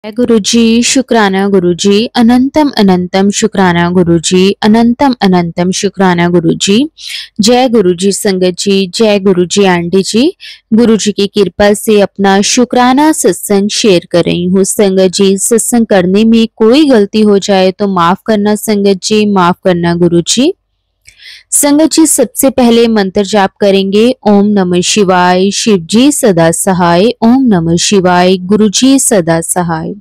जय गुरु जी, शुक्राना गुरु जी, अनंतम अनंतम शुक्राना गुरु जी, अनंतम अनंतम शुक्राना गुरु जी। जय गुरु जी संगत जी, जय गुरु जी आंटी जी। गुरु जी की कृपा से अपना शुक्राना सत्संग शेयर कर रही हूँ। संगत जी, सत्संग करने में कोई गलती हो जाए तो माफ करना संगत जी, माफ करना गुरु जी। संगत जी, सबसे पहले मंत्र जाप करेंगे। ओम नमः शिवाय, शिव जी सदा सहाय। ओम नमः शिवाय, गुरु जी सदा सहाय।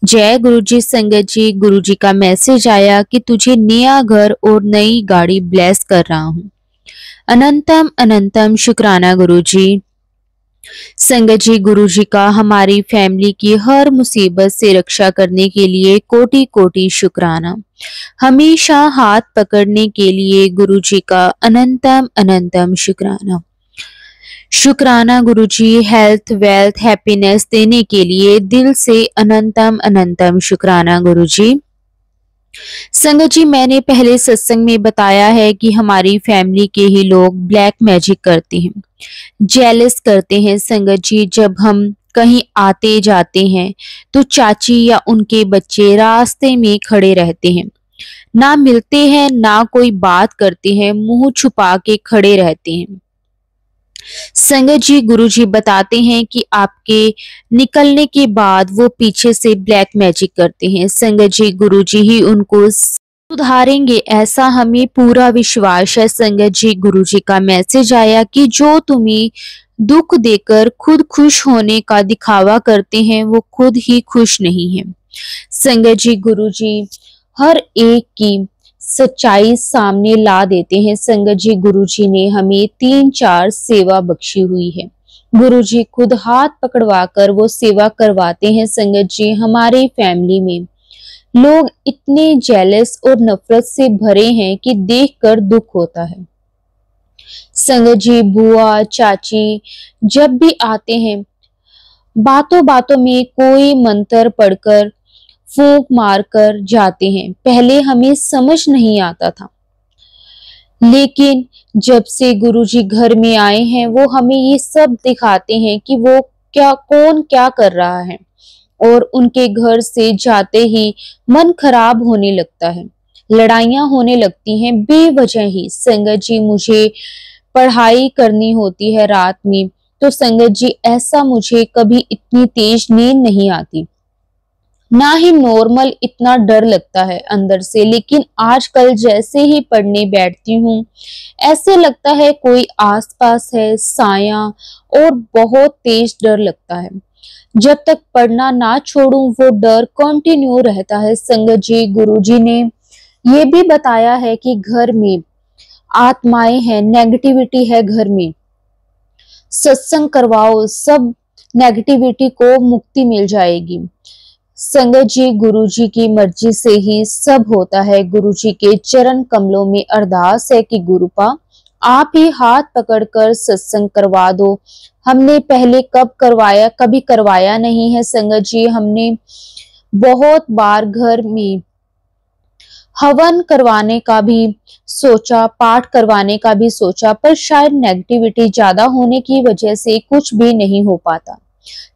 जय गुरु जी संगत जी, गुरु जी का मैसेज आया कि तुझे नया घर और नई गाड़ी ब्लेस कर रहा हूँ। अनंतम अनंतम शुक्राना गुरु जी। संगत जी, गुरु जी का हमारी फैमिली की हर मुसीबत से रक्षा करने के लिए कोटि कोटि शुक्राना। हमेशा हाथ पकड़ने के लिए गुरु जी का अनंतम अनंतम शुक्राना। शुक्राना गुरु जी, हेल्थ वेल्थ हैप्पीनेस देने के लिए दिल से अनंतम अनंतम शुक्राना गुरु जी। संगत जी, मैंने पहले सत्संग में बताया है कि हमारी फैमिली के ही लोग ब्लैक मैजिक करते हैं, जेलस करते हैं। संगत जी, जब हम कहीं आते जाते हैं तो चाची या उनके बच्चे रास्ते में खड़े रहते हैं, ना मिलते हैं ना कोई बात करते हैं, मुंह छुपा के खड़े रहते हैं। संगत जी, गुरु जी बताते हैं कि आपके निकलने के बाद वो पीछे से ब्लैक मैजिक करते हैं। संगत जी, गुरु जी ही उनको सुधारेंगे, ऐसा हमें पूरा विश्वास है। संगत जी, गुरु जी का मैसेज आया कि जो तुम्हें दुख देकर खुद खुश होने का दिखावा करते हैं वो खुद ही खुश नहीं है। संगत जी, गुरु जी हर एक की सच्चाई सामने ला देते हैं। संगत जी, गुरु जी ने हमें 3-4 सेवा बख्शी हुई है। गुरु जी खुद हाथ पकड़वा कर वो सेवा करवाते हैं। संगत जी, हमारे फैमिली में लोग इतने जेलस और नफरत से भरे हैं कि देखकर दुख होता है। संगत जी, बुआ चाची जब भी आते हैं बातों बातों में कोई मंत्र पढ़कर फूंक मारकर जाते हैं। पहले हमें समझ नहीं आता था, लेकिन जब से गुरुजी घर में आए हैं वो हमें ये सब दिखाते हैं कि वो कौन क्या कर रहा है, और उनके घर से जाते ही मन खराब होने लगता है, लड़ाइयां होने लगती हैं बेवजह ही। संगत जी, मुझे पढ़ाई करनी होती है रात में, तो संगत जी ऐसा मुझे कभी इतनी तेज नींद नहीं आती, ना ही नॉर्मल इतना डर लगता है अंदर से। लेकिन आजकल जैसे ही पढ़ने बैठती हूँ ऐसे लगता है कोई आसपास है, साया, और बहुत तेज डर लगता है। जब तक पढ़ना ना छोड़ूं वो डर कंटिन्यू रहता है। संगत जी, गुरुजी ने ये भी बताया है कि घर में आत्माएं हैं, नेगेटिविटी है घर में, सत्संग करवाओ, सब नेगेटिविटी को मुक्ति मिल जाएगी। संगत जी, गुरुजी की मर्जी से ही सब होता है। गुरुजी के चरण कमलों में अरदास है कि गुरुपा आप ही हाथ पकड़कर सत्संग करवा दो। हमने पहले कब करवाया, कभी करवाया नहीं है। संगत जी, हमने बहुत बार घर में हवन करवाने का भी सोचा, पाठ करवाने का भी सोचा, पर शायद नेगेटिविटी ज्यादा होने की वजह से कुछ भी नहीं हो पाता।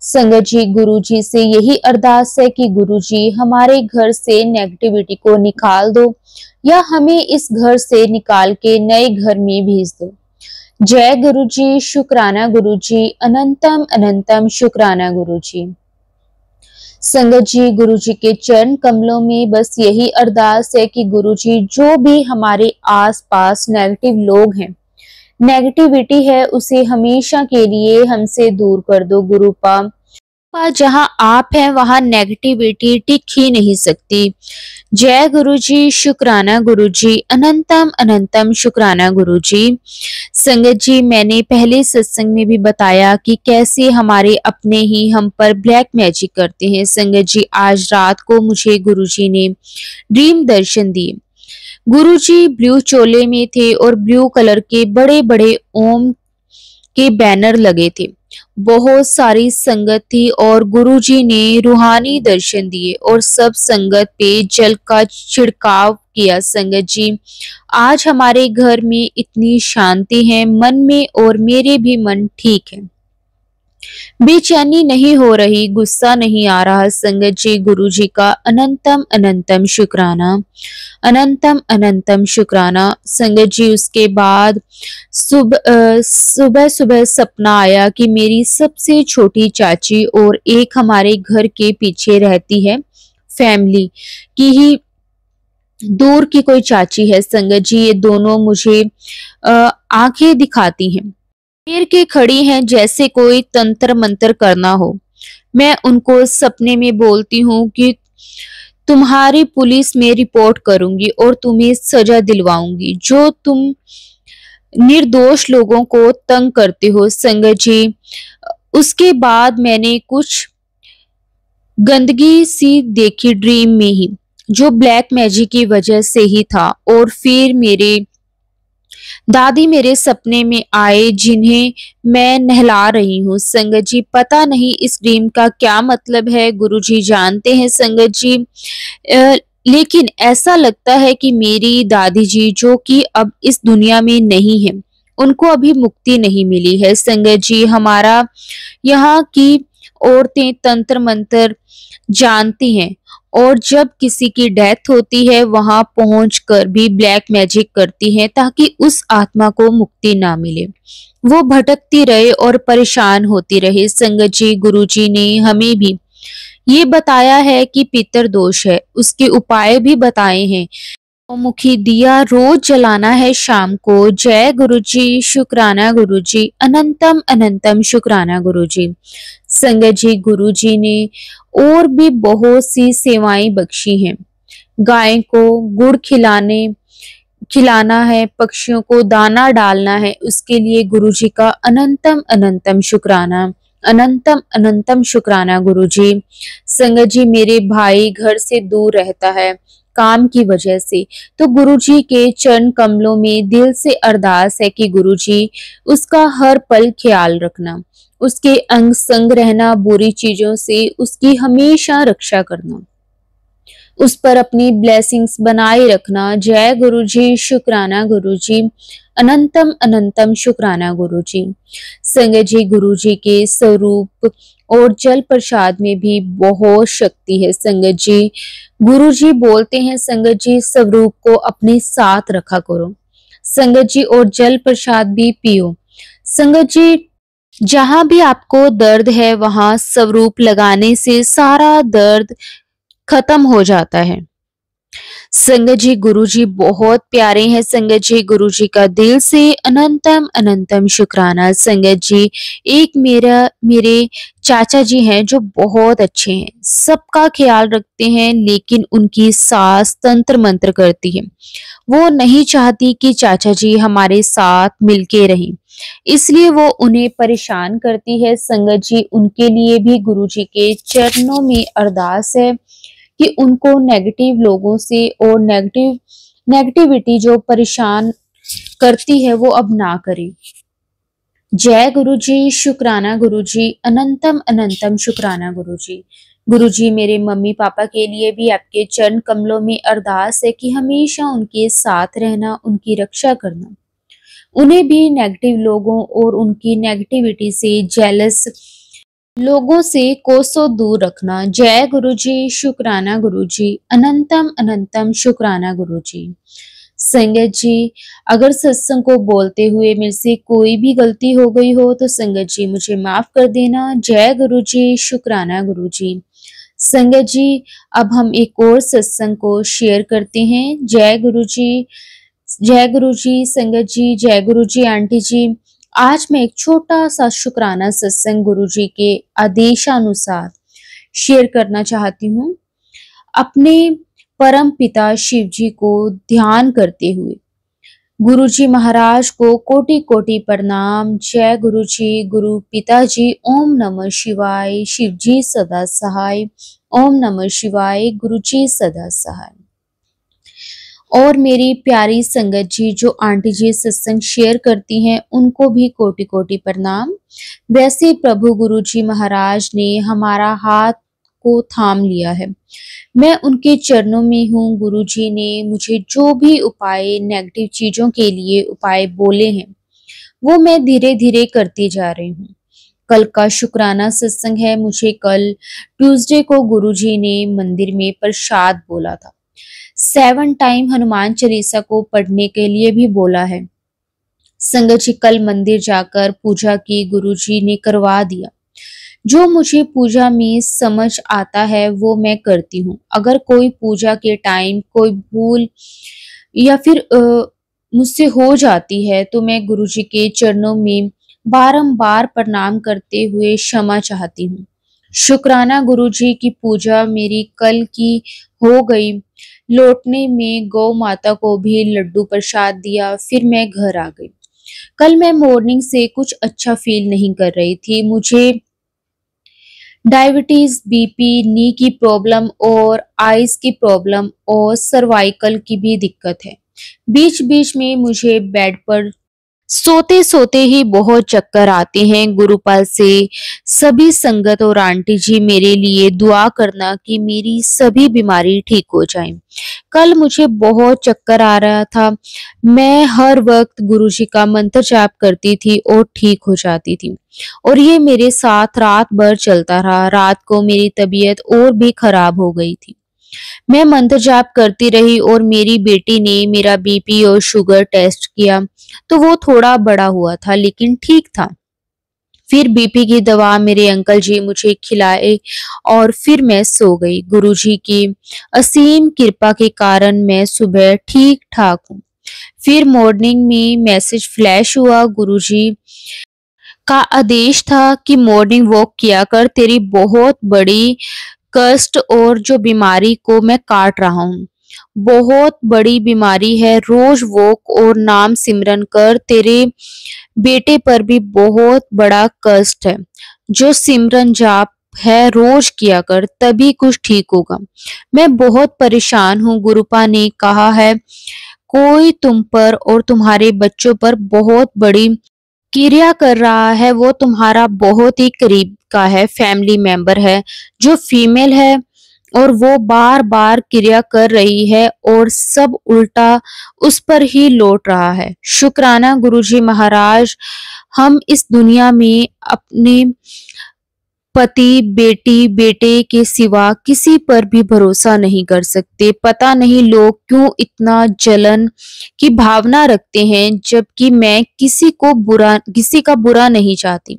संगत जी, गुरुजी से यही अरदास है कि गुरुजी हमारे घर से नेगेटिविटी को निकाल दो, या हमें इस घर से निकाल के नए घर में भेज दो। जय गुरुजी, शुक्राना गुरुजी, अनंतम अनंतम शुक्राना गुरुजी। संगत जी, गुरुजी के चरण कमलों में बस यही अरदास है कि गुरुजी जो भी हमारे आसपास नेगेटिव लोग हैं, नेगेटिविटी है, उसे हमेशा के लिए हमसे दूर कर दो गुरुपा। जहां आप हैं वहां नेगेटिविटी टिक ही नहीं सकती। जय गुरुजी, शुक्राना गुरुजी, अनंतम अनंतम शुक्राना गुरुजी। संगत जी, मैंने पहले सत्संग में भी बताया कि कैसे हमारे अपने ही हम पर ब्लैक मैजिक करते हैं। संगत जी, आज रात को मुझे गुरुजी ने ड्रीम दर्शन दिए। गुरुजी ब्लू चोले में थे और ब्लू कलर के बड़े बड़े ओम के बैनर लगे थे, बहुत सारी संगत थी और गुरुजी ने रूहानी दर्शन दिए और सब संगत पे जल का छिड़काव किया। संगत जी, आज हमारे घर में इतनी शांति है मन में, और मेरे भी मन ठीक है। बेचैनी नहीं हो रही, गुस्सा नहीं आ रहा संगत जी, गुरु जी का अनंतम अनंतम शुक्राना, अनंतम अनंतम शुक्राना संगत जी। उसके बाद सुबह सुबह सपना आया कि मेरी सबसे छोटी चाची और एक हमारे घर के पीछे रहती है फैमिली की ही दूर की कोई चाची है संगत जी। ये दोनों मुझे आंखें दिखाती हैं, घेर के खड़ी हैं जैसे कोई तंत्र मंत्र करना हो। मैं उनको सपने में बोलती हूँ कि तुम्हारी पुलिस में रिपोर्ट करूंगी और तुम्हें सजा दिलवाऊंगी जो तुम निर्दोष लोगों को तंग करते हो संगत जी। उसके बाद मैंने कुछ गंदगी सी देखी ड्रीम में ही, जो ब्लैक मैजिक की वजह से ही था। और फिर मेरे दादी मेरे सपने में आए जिन्हें मैं नहला रही हूँ संगत जी। पता नहीं इस ड्रीम का क्या मतलब है, गुरुजी जानते हैं संगत जी। लेकिन ऐसा लगता है कि मेरी दादी जी जो कि अब इस दुनिया में नहीं है, उनको अभी मुक्ति नहीं मिली है संगत जी। हमारा यहाँ की औरतें तंत्र मंत्र जानती हैं और जब किसी की डेथ होती है वहां पहुंचकर भी ब्लैक मैजिक करती हैं ताकि उस आत्मा को मुक्ति ना मिले, वो भटकती रहे और परेशान होती रहे संगत जी। गुरुजी ने हमें भी ये बताया है कि पितर दोष है, उसके उपाय भी बताए हैं। मुखी दिया रोज जलाना है शाम को। जय गुरुजी, शुक्राना गुरुजी, अनंतम अनंतम शुक्राना गुरुजी। संगत जी, गुरुजी ने और भी बहुत सी सेवाएं बख्शी हैं। गाय को गुड़ खिलाना है, पक्षियों को दाना डालना है, उसके लिए गुरुजी का अनंतम अनंतम शुक्राना, अनंतम अनंतम शुक्राना गुरुजी। संगत जी, मेरे भाई घर से दूर रहता है काम की वजह से, तो गुरुजी के चरण कमलों में दिल से अरदास है कि गुरुजी उसका हर पल ख्याल रखना, उसके अंग संग रहना, बुरी चीजों से उसकी हमेशा रक्षा करना, उस पर अपनी ब्लेसिंग्स बनाए रखना। जय गुरुजी, शुक्राना गुरुजी, अनंतम अनंतम शुक्राना गुरुजी। संगत जी, गुरुजी के स्वरूप और जल प्रसाद में भी बहुत शक्ति है संगत जी। गुरुजी बोलते हैं संगत जी, स्वरूप को अपने साथ रखा करो संगत जी, और जल प्रसाद भी पियो संगत जी। जहां भी आपको दर्द है वहां स्वरूप लगाने से सारा दर्द खत्म हो जाता है संगत जी। गुरुजी बहुत प्यारे हैं संगत जी, गुरुजी का दिल से अनंतम अनंतम शुक्राना संगत जी। एक मेरे चाचा जी हैं जो बहुत अच्छे हैं, सबका ख्याल रखते हैं, लेकिन उनकी सास तंत्र मंत्र करती है। वो नहीं चाहती कि चाचा जी हमारे साथ मिलके रहें, इसलिए वो उन्हें परेशान करती है संगत जी। उनके लिए भी गुरुजी के चरणों में अरदास है कि उनको नेगेटिव लोगों से और नेगेटिविटी जो परेशान करती है वो अब ना करे। जय गुरुजी, शुक्राना गुरुजी, अनंतम अनंतम शुक्राना गुरुजी। गुरुजी, मेरे मम्मी पापा के लिए भी आपके चरण कमलों में अरदास है कि हमेशा उनके साथ रहना, उनकी रक्षा करना, उन्हें भी नेगेटिव लोगों और उनकी नेगेटिविटी से जेलस लोगों से कोसों दूर रखना। जय गुरुजी, शुक्राना गुरुजी, अनंतम अनंतम शुक्राना गुरुजी। संगत जी, अगर सत्संग को बोलते हुए मेरे से कोई भी गलती हो गई हो तो संगत जी मुझे माफ कर देना। जय गुरुजी, शुक्राना गुरुजी। संगत जी, अब हम एक और सत्संग को शेयर करते हैं। जय गुरुजी, जय गुरुजी संगत जी, जय गुरुजी आंटी जी। आज मैं एक छोटा सा शुक्राना सत्संग गुरुजी के आदेशानुसार शेयर करना चाहती हूँ। अपने परम पिता शिव जी को ध्यान करते हुए गुरुजी महाराज को कोटि कोटि प्रणाम। जय गुरुजी, गुरु पिताजी, ओम नमः शिवाय। शिव जी सदा सहाय, ओम नमः शिवाय। गुरुजी सदा सहाय। और मेरी प्यारी संगत जी जो आंटी जी सत्संग शेयर करती हैं उनको भी कोटि कोटि प्रणाम। वैसे प्रभु गुरु जी महाराज ने हमारा हाथ को थाम लिया है, मैं उनके चरणों में हूँ। गुरु जी ने मुझे जो भी उपाय नेगेटिव चीजों के लिए उपाय बोले हैं वो मैं धीरे धीरे करती जा रही हूँ। कल का शुक्राना सत्संग है। मुझे कल ट्यूसडे को गुरुजी ने मंदिर में प्रसाद बोला था। 7 टाइम हनुमान चालीसा को पढ़ने के लिए भी बोला है। संगत जी, कल मंदिर जाकर पूजा की, गुरुजी ने करवा दिया। जो मुझे पूजा में समझ आता है वो मैं करती हूँ। अगर कोई पूजा के टाइम कोई भूल या फिर मुझसे हो जाती है तो मैं गुरुजी के चरणों में बारंबार प्रणाम करते हुए क्षमा चाहती हूँ। शुक्राना गुरुजी की पूजा मेरी कल की हो गई। लौटने में गौ माता को भी लड्डू प्रसाद दिया, फिर मैं घर आ गई। कल मैं मॉर्निंग से कुछ अच्छा फील नहीं कर रही थी। मुझे डायबिटीज, बीपी, नी की प्रॉब्लम और आइज की प्रॉब्लम और सर्वाइकल की भी दिक्कत है। बीच बीच में मुझे बेड पर सोते सोते ही बहुत चक्कर आते हैं। गुरुपाल से सभी संगत और आंटी जी मेरे लिए दुआ करना कि मेरी सभी बीमारी ठीक हो जाए। कल मुझे बहुत चक्कर आ रहा था। मैं हर वक्त गुरुजी का मंत्र जाप करती थी और ठीक हो जाती थी, और ये मेरे साथ रात भर चलता रहा। रात को मेरी तबीयत और भी खराब हो गई थी। मैं मंत्र जाप करती रही और मेरी बेटी ने मेरा बीपी और शुगर टेस्ट किया तो वो थोड़ा बढ़ा हुआ था, लेकिन ठीक था। फिर बीपी की दवा मेरे अंकल जी मुझे खिलाए और फिर मैं सो गई। गुरुजी की असीम कृपा के कारण मैं सुबह ठीक ठाक हूँ। फिर मॉर्निंग में मैसेज फ्लैश हुआ। गुरुजी का आदेश था कि मॉर्निंग वॉक किया कर, तेरी बहुत बड़ी कष्ट और जो बीमारी को मैं काट रहा हूँ, बहुत बड़ी बीमारी है। रोज वॉक और नाम सिमरन कर, तेरे बेटे पर भी बहुत बड़ा कष्ट है। जो सिमरन जाप है रोज किया कर, तभी कुछ ठीक होगा। मैं बहुत परेशान हूँ। गुरुपा ने कहा है कोई तुम पर और तुम्हारे बच्चों पर बहुत बड़ी क्रिया कर रहा है। वो तुम्हारा बहुत ही करीब का है, फैमिली मेंबर है जो फीमेल है, और वो बार बार क्रिया कर रही है और सब उल्टा उस पर ही लौट रहा है। शुक्राना गुरुजी महाराज, हम इस दुनिया में अपने पति, बेटी, बेटे के सिवा किसी पर भी भरोसा नहीं कर सकते। पता नहीं लोग क्यों इतना जलन की भावना रखते हैं, जबकि मैं किसी का बुरा नहीं चाहती।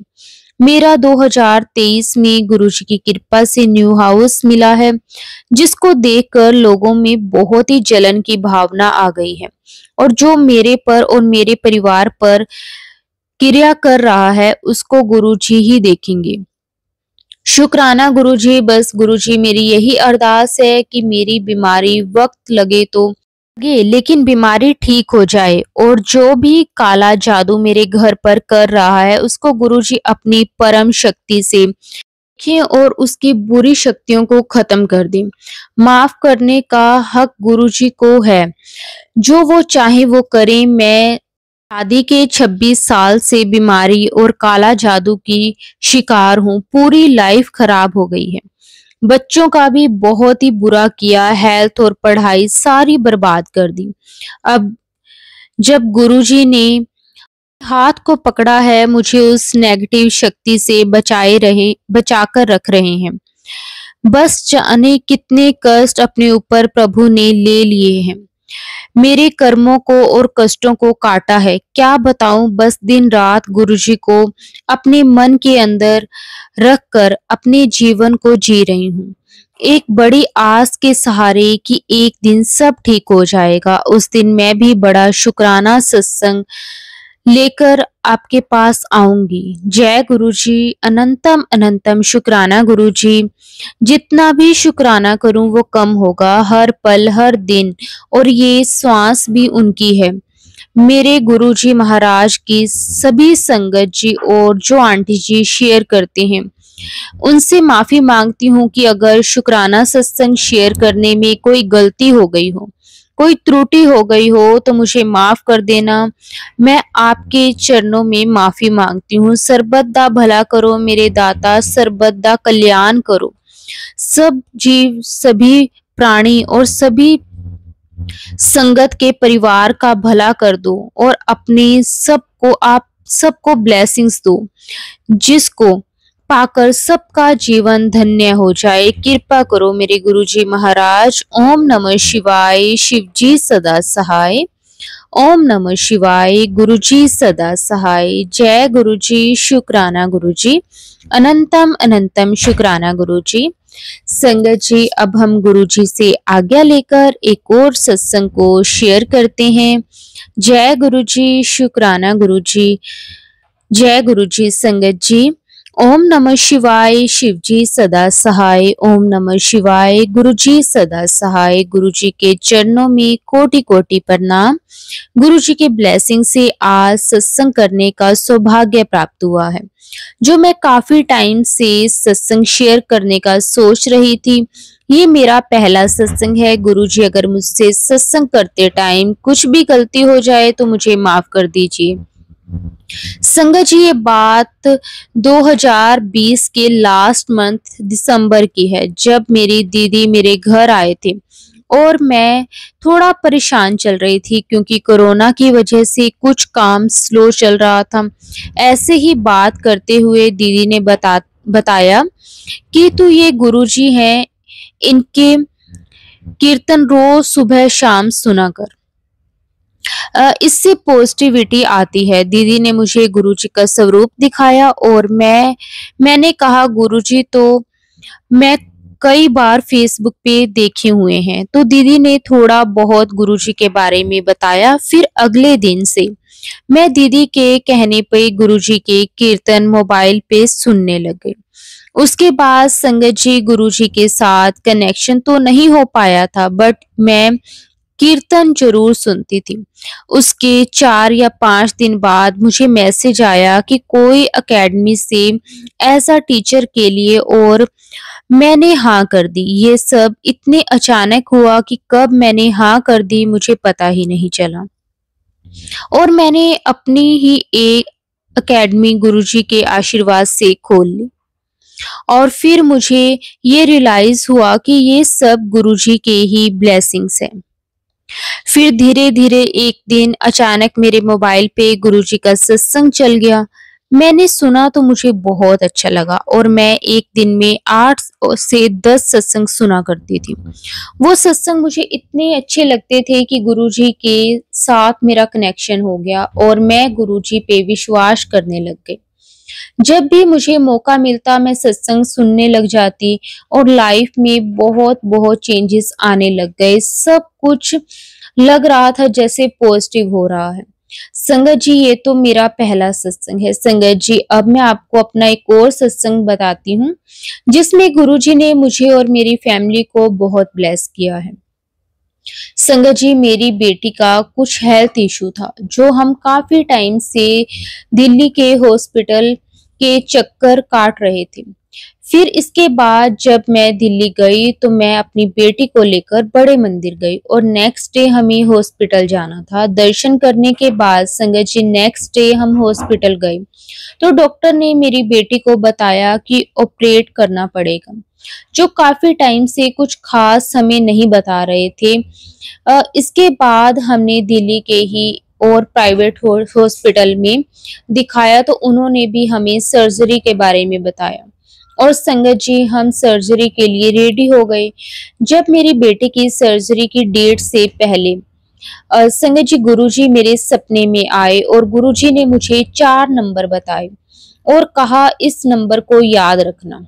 मेरा 2023 में गुरुजी की कृपा से न्यू हाउस मिला है, जिसको देखकर लोगों में बहुत ही जलन की भावना आ गई है, और जो मेरे पर और मेरे परिवार पर क्रिया कर रहा है उसको गुरुजी ही देखेंगे। शुक्राना गुरुजी, बस गुरुजी मेरी यही अरदास है कि मेरी बीमारी वक्त लगे तो लगे, लेकिन बीमारी ठीक हो जाए, और जो भी काला जादू मेरे घर पर कर रहा है उसको गुरुजी अपनी परम शक्ति से देखें और उसकी बुरी शक्तियों को खत्म कर दें। माफ करने का हक गुरुजी को है, जो वो चाहे वो करें। मैं शादी के 26 साल से बीमारी और काला जादू की शिकार हूँ। पूरी लाइफ खराब हो गई है। बच्चों का भी बहुत ही बुरा किया, हेल्थ और पढ़ाई सारी बर्बाद कर दी। अब जब गुरुजी ने हाथ को पकड़ा है, मुझे उस नेगेटिव शक्ति से बचाकर रख रहे हैं। बस जाने कितने कष्ट अपने ऊपर प्रभु ने ले लिए हैं। मेरे कर्मों को और कष्टों को काटा है। क्या बताऊं, बस दिन रात गुरुजी को अपने मन के अंदर रखकर अपने जीवन को जी रही हूँ, एक बड़ी आस के सहारे कि एक दिन सब ठीक हो जाएगा। उस दिन मैं भी बड़ा शुक्राना सत्संग लेकर आपके पास आऊंगी। जय गुरुजी, अनंतम अनंतम शुक्राना गुरुजी। जितना भी शुक्राना करूं वो कम होगा, हर पल हर दिन, और ये श्वास भी उनकी है। मेरे गुरुजी महाराज की सभी संगत जी और जो आंटी जी शेयर करते हैं उनसे माफी मांगती हूँ कि अगर शुक्राना सत्संग शेयर करने में कोई गलती हो गई हो, कोई त्रुटि हो गई हो तो मुझे माफ कर देना। मैं आपके चरणों में माफी मांगती हूँ। सर्बत दा भला करो मेरे दाता, सर्बत दा कल्याण करो। सब जीव, सभी प्राणी और सभी संगत के परिवार का भला कर दो, और अपने सबको आप सबको ब्लेसिंग्स दो, जिसको पाकर सबका जीवन धन्य हो जाए। कृपा करो मेरे गुरुजी महाराज। ओम नमः शिवाय। शिव जी सदा सहाय। ओम नमः शिवाय। गुरुजी सदा सहाय। जय गुरुजी। शुक्राना गुरुजी। अनंतम अनंतम शुक्राना गुरुजी। संगत जी, अब हम गुरुजी से आज्ञा लेकर एक और सत्संग को शेयर करते हैं। जय गुरुजी। शुक्राना गुरुजी। जय गुरुजी। संगत जी, ओम नमः शिवाय। शिव जी सदा सहाय। ओम नमः शिवाय। गुरुजी सदा सहाय। गुरुजी के चरणों में कोटि कोटि प्रणाम। गुरुजी के ब्लेसिंग से आज सत्संग करने का सौभाग्य प्राप्त हुआ है, जो मैं काफी टाइम से सत्संग शेयर करने का सोच रही थी। ये मेरा पहला सत्संग है। गुरुजी, अगर मुझसे सत्संग करते टाइम कुछ भी गलती हो जाए तो मुझे माफ कर दीजिए। संगत जी, ये बात 2020 के लास्ट मंथ दिसंबर की है, जब मेरी दीदी मेरे घर आए थे और मैं थोड़ा परेशान चल रही थी, क्योंकि कोरोना की वजह से कुछ काम स्लो चल रहा था। ऐसे ही बात करते हुए दीदी ने बताया कि तू ये गुरुजी हैं, इनके कीर्तन रोज सुबह शाम सुना कर, इससे पॉजिटिविटी आती है। दीदी ने मुझे गुरुजी का स्वरूप दिखाया और मैंने कहा गुरुजी तो मैं कई बार फेसबुक पे देखे हुए हैं। तो दीदी ने थोड़ा बहुत गुरुजी के बारे में बताया। फिर अगले दिन से मैं दीदी के कहने पे गुरुजी के कीर्तन मोबाइल पे सुनने लग गई। उसके बाद संगत जी, गुरुजी के साथ कनेक्शन तो नहीं हो पाया था, बट मैं कीर्तन जरूर सुनती थी। उसके 4 या 5 दिन बाद मुझे मैसेज आया कि कोई एकेडमी से एज अ टीचर के लिए, और मैंने हाँ कर दी। ये सब इतने अचानक हुआ कि कब मैंने हाँ कर दी मुझे पता ही नहीं चला। और मैंने अपनी ही एक एकेडमी गुरुजी के आशीर्वाद से खोल ली। और फिर मुझे ये रियलाइज हुआ कि ये सब गुरुजी के ही ब्लेसिंग्स हैं। फिर धीरे धीरे एक दिन अचानक मेरे मोबाइल पे गुरुजी का सत्संग चल गया। मैंने सुना तो मुझे बहुत अच्छा लगा और मैं एक दिन में 8 से 10 सत्संग सुना करती थी। वो सत्संग मुझे इतने अच्छे लगते थे कि गुरुजी के साथ मेरा कनेक्शन हो गया और मैं गुरुजी पे विश्वास करने लग गई। जब भी मुझे मौका मिलता मैं सत्संग सुनने लग जाती और लाइफ में बहुत बहुत चेंजेस आने लग गए। सब कुछ लग रहा था जैसे पॉजिटिव हो रहा है। संगत जी, ये तो मेरा पहला सत्संग है। संगत जी, अब मैं आपको अपना एक और सत्संग बताती हूँ, जिसमें गुरुजी ने मुझे और मेरी फैमिली को बहुत ब्लेस किया है। संगत जी, मेरी बेटी का कुछ हेल्थ इशू था, जो हम काफी टाइम से दिल्ली के हॉस्पिटल के चक्कर काट रहे थे। फिर इसके बाद जब मैं दिल्ली गई तो मैं अपनी बेटी को लेकर बड़े मंदिर गई और नेक्स्ट डे हमें हॉस्पिटल जाना था। दर्शन करने के बाद संगत जी नेक्स्ट डे हम हॉस्पिटल गए तो डॉक्टर ने मेरी बेटी को बताया कि ऑपरेट करना पड़ेगा, जो काफी टाइम से कुछ खास हमें नहीं बता रहे थे। इसके बाद हमने दिल्ली के ही और प्राइवेट हॉस्पिटल में दिखाया तो उन्होंने भी हमें सर्जरी के बारे में बताया और संगत जी हम सर्जरी के लिए रेडी हो गए। जब मेरी बेटी की सर्जरी की डेट से पहले संगत जी गुरुजी मेरे सपने में आए और गुरुजी ने मुझे 4 नंबर बताए और कहा इस नंबर को याद रखना।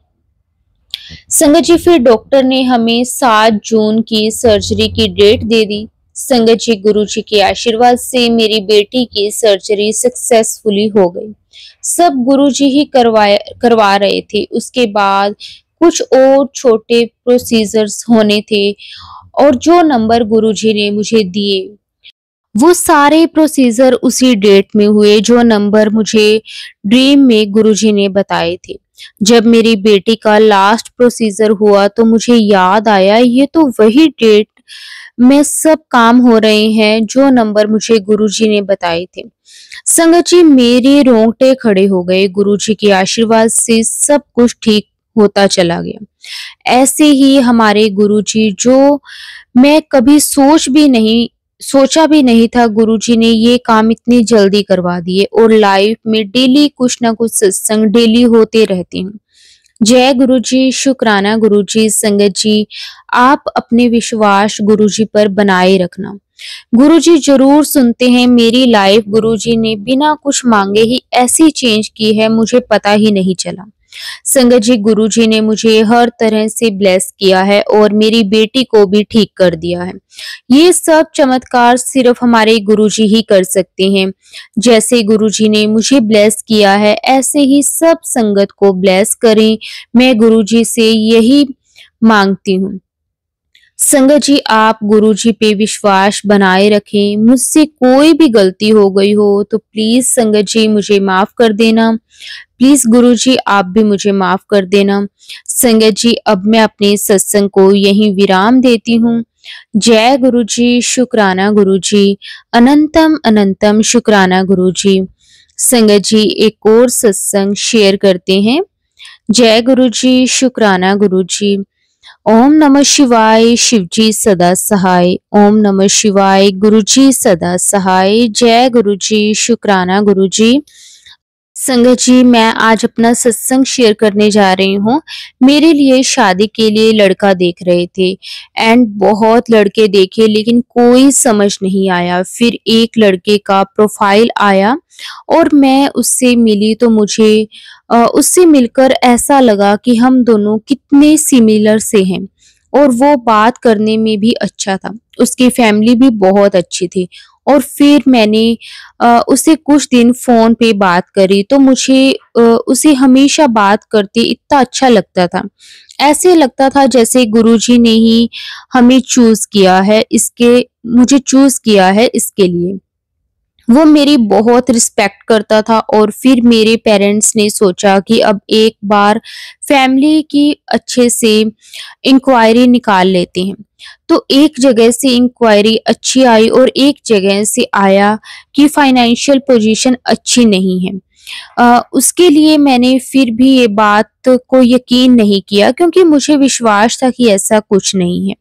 संगत जी फिर डॉक्टर ने हमें 7 जून की सर्जरी की डेट दे दी। संगत जी गुरुजी के आशीर्वाद से मेरी बेटी की सर्जरी सक्सेसफुली हो गई। सब गुरुजी ही करवा रहे थे। उसके बाद कुछ और छोटे प्रोसीजर्स होने थे और जो नंबर गुरुजी ने मुझे दिए वो सारे प्रोसीजर उसी डेट में हुए जो नंबर मुझे ड्रीम में गुरुजी ने बताए थे। जब मेरी बेटी का लास्ट प्रोसीजर हुआ तो मुझे याद आया ये तो वही डेट में सब काम हो रहे हैं जो नंबर मुझे गुरुजी ने बताए थे। संगत जी मेरे रोंगटे खड़े हो गए। गुरुजी के आशीर्वाद से सब कुछ ठीक होता चला गया। ऐसे ही हमारे गुरुजी, जो मैं कभी सोच भी नहीं सोचा भी नहीं था गुरुजी ने ये काम इतनी जल्दी करवा दिए, और लाइफ में डेली कुछ ना कुछ सत्संग डेली होते रहते हैं। जय गुरुजी, शुक्राना गुरुजी। संगत जी, आप अपने विश्वास गुरुजी पर बनाए रखना। गुरुजी जरूर सुनते हैं। मेरी लाइफ गुरुजी ने बिना कुछ मांगे ही ऐसी चेंज की है, मुझे पता ही नहीं चला। संगत जी, गुरुजी ने मुझे हर तरह से ब्लेस किया है और मेरी बेटी को भी ठीक कर दिया है। ये सब चमत्कार सिर्फ हमारे गुरुजी ही कर सकते हैं। जैसे गुरुजी ने मुझे ब्लेस किया है, ऐसे ही सब संगत को ब्लेस करें। मैं गुरुजी से यही मांगती हूँ। संगत जी, आप गुरुजी पे विश्वास बनाए रखें। मुझसे कोई भी गलती हो गई हो तो प्लीज संगत जी मुझे माफ कर देना। प्लीज गुरुजी, आप भी मुझे माफ कर देना। संगत जी, अब मैं अपने सत्संग को यहीं विराम देती हूँ। जय गुरुजी, शुक्राना गुरुजी। अनंतम अनंतम शुक्राना गुरुजी। संगत जी, एक और सत्संग शेयर करते हैं। जय गुरुजी, शुक्राना गुरुजी। ओम नमः शिवाय, शिवजी सदा सहाय। ओम नमः शिवाय, गुरुजी सदा सहाय। जय गुरुजी, शुक्राना गुरुजी। संगत जी, मैं आज अपना सत्संग शेयर करने जा रही हूँ। मेरे लिए शादी के लिए लड़का देख रहे थे, एंड बहुत लड़के देखे लेकिन कोई समझ नहीं आया। फिर एक लड़के का प्रोफाइल आया और मैं उससे मिली, तो मुझे उससे मिलकर ऐसा लगा कि हम दोनों कितने सिमिलर से हैं, और वो बात करने में भी अच्छा था। उसकी फैमिली भी बहुत अच्छी थी। और फिर मैंने उससे कुछ दिन फोन पे बात करी, तो मुझे उसे हमेशा बात करते इतना अच्छा लगता था। ऐसे लगता था जैसे गुरुजी ने ही हमें चूज किया है, इसके मुझे चूज किया है इसके लिए। वो मेरी बहुत रिस्पेक्ट करता था। और फिर मेरे पेरेंट्स ने सोचा कि अब एक बार फैमिली की अच्छे से इंक्वायरी निकाल लेते हैं। तो एक जगह से इंक्वायरी अच्छी आई और एक जगह से आया कि फाइनेंशियल पोजीशन अच्छी नहीं है। उसके लिए मैंने फिर भी ये बात को यकीन नहीं किया, क्योंकि मुझे विश्वास था कि ऐसा कुछ नहीं है।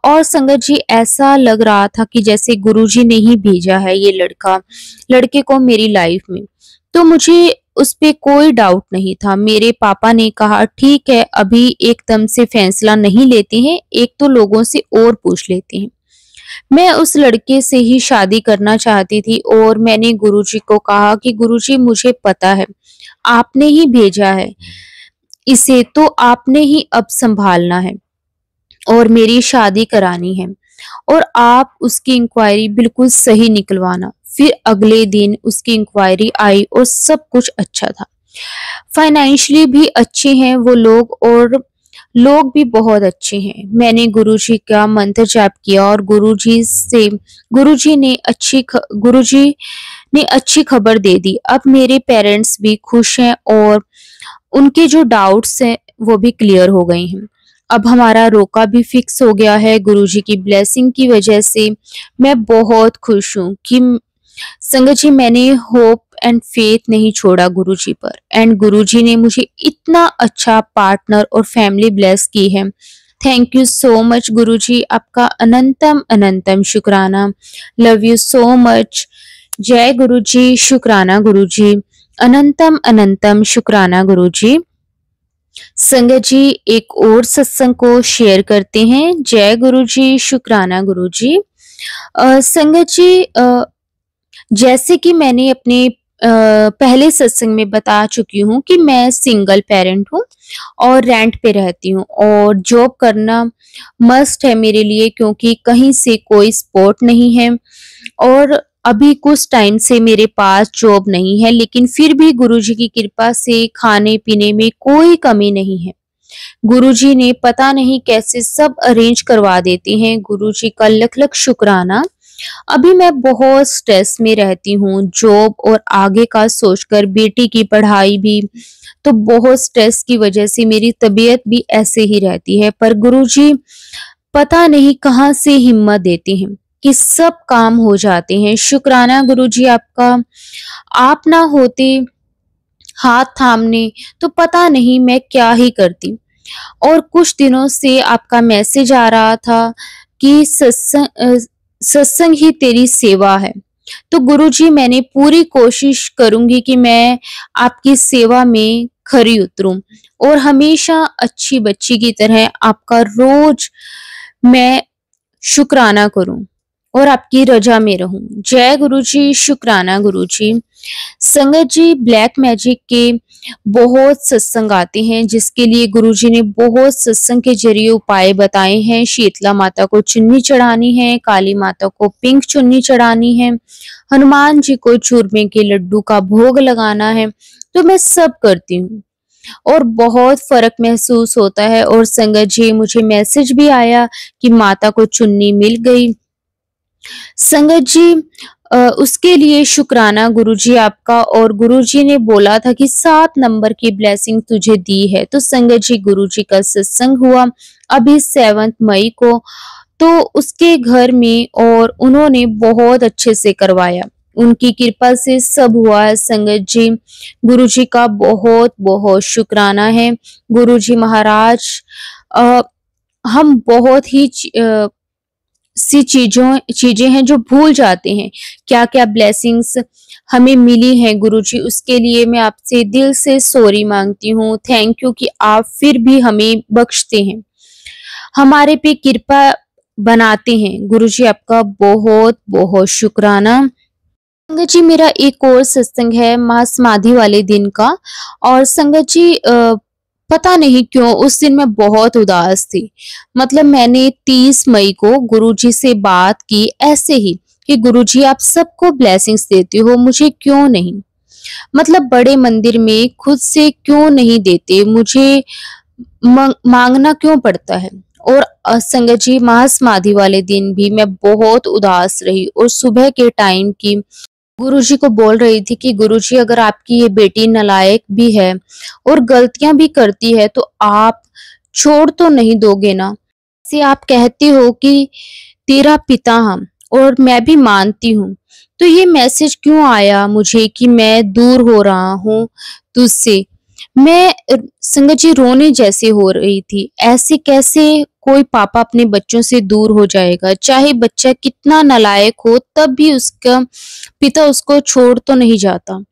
और संगत जी, ऐसा लग रहा था कि जैसे गुरुजी ने ही भेजा है ये लड़के को मेरी लाइफ में। तो मुझे उस पे कोई डाउट नहीं था। मेरे पापा ने कहा ठीक है, अभी एकदम से फैसला नहीं लेते हैं, एक तो लोगों से और पूछ लेते हैं। मैं उस लड़के से ही शादी करना चाहती थी, और मैंने गुरुजी को कहा कि गुरुजी, मुझे पता है आपने ही भेजा है इसे, तो आपने ही अब संभालना है और मेरी शादी करानी है, और आप उसकी इंक्वायरी बिल्कुल सही निकलवाना। फिर अगले दिन उसकी इंक्वायरी आई और सब कुछ अच्छा था। फाइनेंशियली भी अच्छे हैं वो लोग, और लोग भी बहुत अच्छे हैं। मैंने गुरुजी का मंत्र जाप किया और गुरुजी ने अच्छी खबर दे दी। अब मेरे पेरेंट्स भी खुश हैं, और उनके जो डाउट्स हैं वो भी क्लियर हो गए हैं। अब हमारा रोका भी फिक्स हो गया है गुरुजी की ब्लेसिंग की वजह से। मैं बहुत खुश हूँ कि संगत जी, मैंने होप एंड फेथ नहीं छोड़ा गुरुजी पर, एंड गुरुजी ने मुझे इतना अच्छा पार्टनर और फैमिली ब्लेस की है। थैंक यू सो मच गुरुजी, आपका अनंतम अनंतम शुक्राना। Love you so much. जय गुरुजी, शुक्राना गुरुजी। अनंतम अनंतम शुक्राना गुरुजी। संगत जी, एक और सत्संग को शेयर करते हैं। जय गुरुजी, शुक्राना गुरुजी। संगत जी, जैसे कि मैंने अपने पहले सत्संग में बता चुकी हूँ कि मैं सिंगल पेरेंट हूँ और रेंट पे रहती हूँ, और जॉब करना मस्ट है मेरे लिए, क्योंकि कहीं से कोई सपोर्ट नहीं है। और अभी कुछ टाइम से मेरे पास जॉब नहीं है, लेकिन फिर भी गुरुजी की कृपा से खाने पीने में कोई कमी नहीं है। गुरुजी ने पता नहीं कैसे सब अरेंज करवा देते हैं। गुरुजी का लख लख शुक्राना। अभी मैं बहुत स्ट्रेस में रहती हूँ, जॉब और आगे का सोचकर, बेटी की पढ़ाई भी। तो बहुत स्ट्रेस की वजह से मेरी तबीयत भी ऐसे ही रहती है, पर गुरुजी पता नहीं कहाँ से हिम्मत देते हैं कि सब काम हो जाते हैं। शुक्राना गुरुजी आपका। आप ना होते हाथ थामने, तो पता नहीं मैं क्या ही करती। और कुछ दिनों से आपका मैसेज आ रहा था कि सत्संग सत्संग ही तेरी सेवा है। तो गुरुजी मैंने पूरी कोशिश करूंगी कि मैं आपकी सेवा में खरी उतरूं और हमेशा अच्छी बच्ची की तरह आपका रोज मैं शुक्राना करूं और आपकी रजा में रहूं। जय गुरुजी, शुक्राना गुरुजी। संगत जी, ब्लैक मैजिक के बहुत सत्संग आते हैं जिसके लिए गुरुजी ने बहुत सत्संग के जरिए उपाय बताए हैं। शीतला माता को चुन्नी चढ़ानी है, काली माता को पिंक चुन्नी चढ़ानी है, हनुमान जी को चूरमे के लड्डू का भोग लगाना है। तो मैं सब करती हूँ और बहुत फर्क महसूस होता है। और संगत जी, मुझे मैसेज भी आया कि माता को चुन्नी मिल गई। संगत जी, उसके लिए शुक्राना गुरुजी आपका। और गुरुजी ने बोला था कि 7 नंबर की ब्लेसिंग तुझे दी है। तो संगत जी, गुरुजी का सत्संग हुआ अभी 7 मई को, तो उसके घर में और उन्होंने बहुत अच्छे से करवाया। उनकी कृपा से सब हुआ है। संगत जी, गुरुजी का बहुत बहुत शुक्राना है। गुरुजी महाराज, अ, हम बहुत ही सी चीजें हैं जो भूल जाते हैं। क्या क्या ब्लेसिंग्स हमें मिली हैं गुरुजी, उसके लिए मैं आपसे दिल से सॉरी मांगती हूँ। थैंक यू कि आप फिर भी हमें बख्शते हैं, हमारे पे कृपा बनाते हैं। गुरुजी आपका बहुत बहुत शुक्राना। संगत जी, मेरा एक और सत्संग है महासमाधि वाले दिन का। और संगत जी, पता नहीं क्यों उस दिन मैं बहुत उदास थी। मतलब मैंने 30 मई को गुरुजी से बात की ऐसे ही कि गुरुजी आप सबको ब्लेसिंग्स देते हो, मुझे क्यों नहीं? मतलब बड़े मंदिर में खुद से क्यों नहीं देते, मुझे मांगना क्यों पड़ता है? और संगत जी, महासमाधि वाले दिन भी मैं बहुत उदास रही और सुबह के टाइम की गुरुजी को बोल रही थी कि गुरुजी, अगर आपकी ये बेटी नालायक भी है और गलतियां भी करती है तो आप छोड़ तो नहीं दोगे ना? से आप कहते हो कि तेरा पिता हम, और मैं भी मानती हूँ। तो ये मैसेज क्यों आया मुझे कि मैं दूर हो रहा हूँ तुझसे? मैं संगत जी रोने जैसे हो रही थी। ऐसे कैसे कोई पापा अपने बच्चों से दूर हो जाएगा? चाहे बच्चा कितना नालायक हो तब भी उसका पिता उसको छोड़ तो नहीं जाता।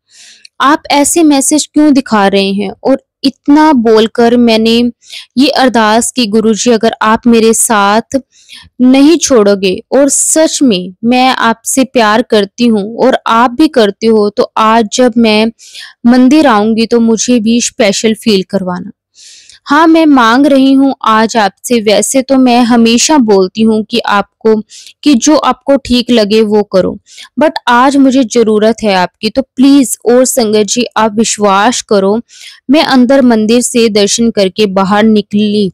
आप ऐसे मैसेज क्यों दिखा रहे हैं? और इतना बोलकर मैंने ये अरदास की, गुरुजी अगर आप मेरे साथ नहीं छोड़ोगे और सच में मैं आपसे प्यार करती हूँ और आप भी करते हो, तो आज जब मैं मंदिर आऊंगी तो मुझे भी स्पेशल फील करवाना। हाँ, मैं मांग रही हूँ आज आपसे। वैसे तो मैं हमेशा बोलती हूँ कि आपको, कि जो आपको ठीक लगे वो करो, बट आज मुझे जरूरत है आपकी, तो प्लीज। और संगत जी, आप विश्वास करो, मैं अंदर मंदिर से दर्शन करके बाहर निकली,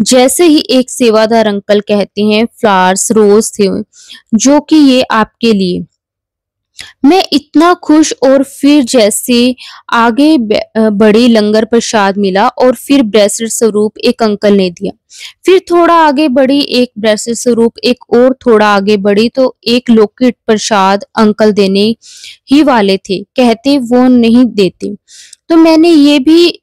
जैसे ही एक सेवादार अंकल कहते हैं फ्लावर्स रोज थे जो कि ये आपके लिए, मैं इतना खुश। और फिर जैसे आगे बढ़ी, लंगर प्रसाद मिला और फिर ब्रेसलेट स्वरूप एक अंकल ने दिया। फिर थोड़ा आगे बढ़ी, एक ब्रेसलेट स्वरूप एक और थोड़ा आगे बढ़ी तो एक लॉकेट प्रसाद अंकल देने ही वाले थे, कहते वो नहीं देते, तो मैंने ये भी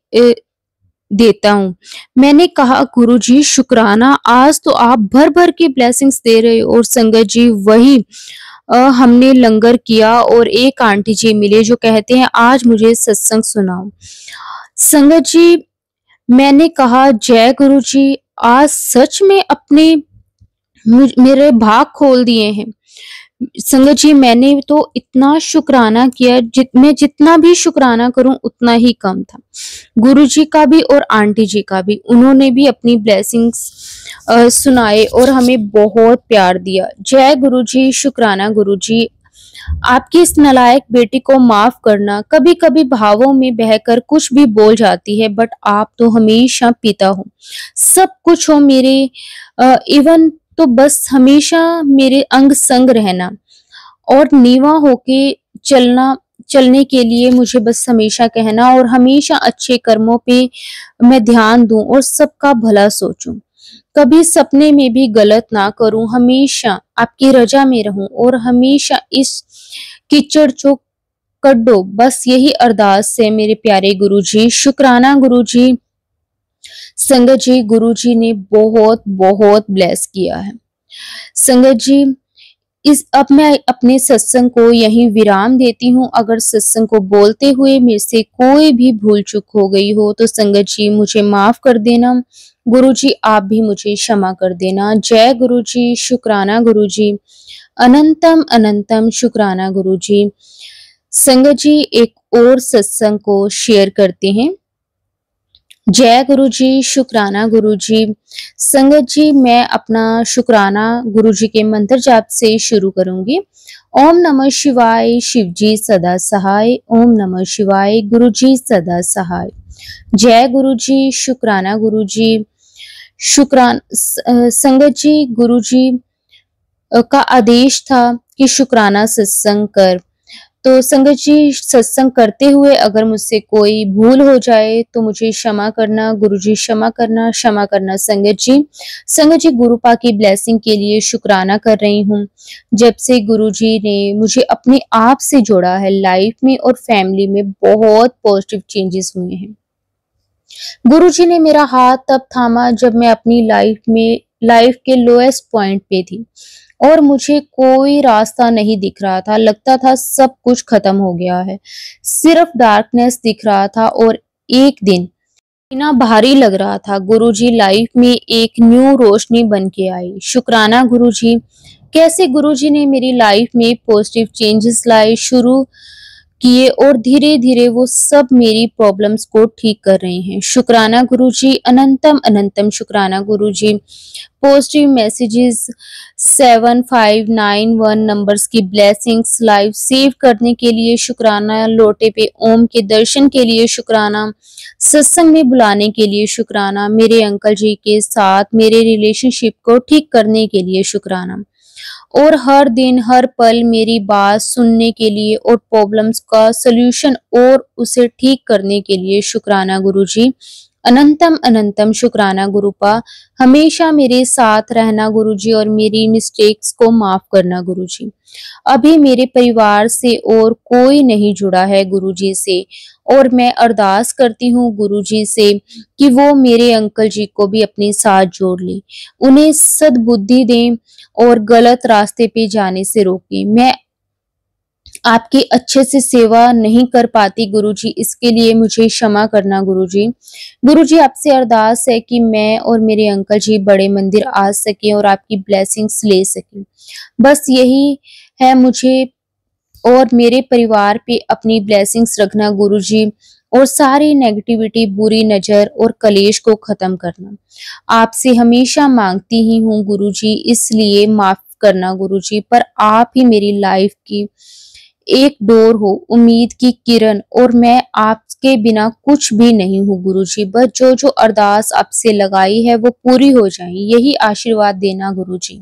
देता हूँ। मैंने कहा गुरुजी शुक्राना, आज तो आप भर भर के ब्लेसिंग्स दे रहे हो। और संगत जी, वही हमने लंगर किया और एक आंटी जी मिले जो कहते हैं आज मुझे सत्संग सुनाओ। संगत जी, मैंने कहा जय गुरु जी, आज सच में अपने मेरे भाग खोल दिए हैं। संगत जी, मैंने तो इतना शुक्राना किया, मैं जितना भी शुक्राना करूं उतना ही कम था। गुरु जी का भी और आंटी जी का भी, उन्होंने भी अपनी ब्लेसिंग्स सुनाए और हमें बहुत प्यार दिया। जय गुरु जी, शुक्राना गुरु जी। आपकी इस नालायक बेटी को माफ करना, कभी कभी भावों में बहकर कुछ भी बोल जाती है, बट आप तो हमेशा पिता हो, सब कुछ हो मेरे। इवन तो बस हमेशा मेरे अंग संग रहना और नीवा होके चलना, चलने के लिए मुझे बस हमेशा कहना, और हमेशा अच्छे कर्मों पे मैं ध्यान दूं और सबका भला सोचूं, कभी सपने में भी गलत ना करूं, हमेशा आपकी रजा में रहूं और हमेशा इस कीचड़ चो कड्डो, बस यही अरदास है मेरे प्यारे गुरुजी। शुक्राना गुरुजी। संगत जी, गुरुजी ने बहुत बहुत ब्लेस किया है। संगत जी, अब मैं अपने सत्संग को यहीं विराम देती हूँ। अगर सत्संग को बोलते हुए मेरे से कोई भी भूल चूक हो गई हो तो संगत जी मुझे माफ कर देना। गुरु जी आप भी मुझे क्षमा कर देना। जय गुरु जी, शुक्राना गुरु जी, अनंतम अनंतम शुक्राना गुरु जी। संगत जी एक और सत्संग को शेयर करते हैं। जय गुरु जी, शुक्राना गुरु जी। संगत जी मैं अपना शुक्राना गुरु जी के मंत्र जाप से शुरू करूंगी। ओम नमः शिवाय, शिव जी सदा सहाय। ओम नमः शिवाय, गुरु जी सदा सहाय। जय गुरु जी, शुक्राना गुरु जी। संगत जी गुरु जी का आदेश था कि शुक्राना सत्संग कर। तो संगत जी सत्संग करते हुए अगर मुझसे कोई भूल हो जाए तो मुझे क्षमा करना गुरुजी, क्षमा करना, क्षमा करना संगत जी। संगत जी गुरुपा की ब्लेसिंग के लिए शुक्राना कर रही हूँ। जब से गुरुजी ने मुझे अपने आप से जोड़ा है, लाइफ में और फैमिली में बहुत पॉजिटिव चेंजेस हुए हैं। गुरुजी ने मेरा हाथ तब थामा जब मैं अपनी लाइफ के लोएस्ट पॉइंट पे थी और मुझे कोई रास्ता नहीं दिख रहा था। लगता था सब कुछ खत्म हो गया है, सिर्फ डार्कनेस दिख रहा था। और एक दिन इतना भारी लग रहा था। गुरुजी लाइफ में एक न्यू रोशनी बन के आई। शुक्राना गुरुजी। कैसे गुरुजी ने मेरी लाइफ में पॉजिटिव चेंजेस लाए शुरू किए और धीरे धीरे वो सब मेरी प्रॉब्लम्स को ठीक कर रहे हैं। शुक्राना गुरुजी, अनंतम अनंतम शुक्राना गुरुजी। पॉजिटिव मैसेजेस 7591 नंबर्स की ब्लेसिंग्स लाइव सेव करने के लिए शुक्राना। लोटे पे ओम के दर्शन के लिए शुक्राना। सत्संग में बुलाने के लिए शुक्राना। मेरे अंकल जी के साथ मेरे रिलेशनशिप को ठीक करने के लिए शुक्राना। और हर दिन हर पल मेरी बात सुनने के लिए और प्रॉब्लम्स का सलूशन और उसे ठीक करने के लिए शुक्राना गुरुजी। अनंतम अनंतम शुक्राना गुरुपा। हमेशा मेरे साथ रहना गुरुजी और मेरी मिस्टेक्स को माफ करना गुरुजी। अभी मेरे परिवार से और कोई नहीं जुड़ा है गुरुजी से और मैं अरदास करती हूँ गुरुजी से कि वो मेरे अंकल जी को भी अपने साथ जोड़ ले, उन्हें सद्बुद्धि दें और गलत रास्ते पे जाने से रोकें। मैं आपकी अच्छे से सेवा नहीं कर पाती गुरुजी, इसके लिए मुझे क्षमा करना गुरुजी। गुरुजी आपसे अरदास है कि मैं और मेरे अंकल जी बड़े मंदिर आ सकें और आपकी ब्लेसिंग्स ले सकें। बस यही है, मुझे और मेरे परिवार पे अपनी ब्लेसिंग्स रखना गुरुजी और सारी नेगेटिविटी, बुरी नजर और कलेश को खत्म करना। आपसे हमेशा मांगती ही हूँ गुरुजी, इसलिए माफ करना गुरुजी। पर आप ही मेरी लाइफ की एक डोर हो, उम्मीद की किरण, और मैं आपके बिना कुछ भी नहीं हूँ गुरुजी। बस जो जो अरदास आपसे लगाई है वो पूरी हो जाए, यही आशीर्वाद देना गुरुजी।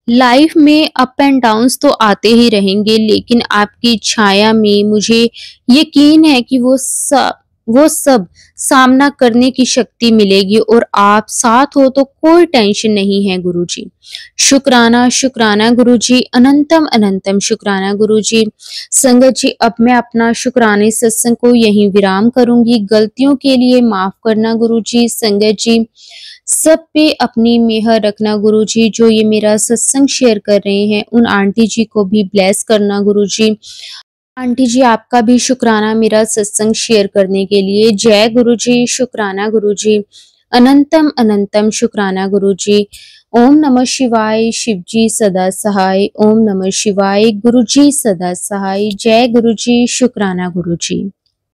लाइफ में अप एंड डाउन्स तो आते ही रहेंगे, लेकिन आपकी छाया में मुझे यकीन है कि वो सब सामना करने की शक्ति मिलेगी और आप साथ हो तो कोई टेंशन नहीं है गुरुजी। शुक्राना शुक्राना गुरुजी, अनंतम अनंतम शुक्राना गुरुजी। संगत जी अब मैं अपना शुक्राने सत्संग को यहीं विराम करूंगी। गलतियों के लिए माफ करना गुरुजी। संगत जी सब पे अपनी मेहर रखना गुरुजी। जो ये मेरा सत्संग शेयर कर रहे हैं उन आंटी जी को भी ब्लेस करना गुरुजी। आंटी जी आपका भी शुक्राना मेरा सत्संग शेयर करने के लिए। जय गुरुजी, शुक्राना गुरुजी, अनंतम अनंतम शुक्राना गुरुजी। ओम नमः शिवाय, शिव जी सदा सहाय। ओम नमः शिवाय, गुरुजी सदा सहाय। जय गुरुजी, शुक्राना गुरुजी।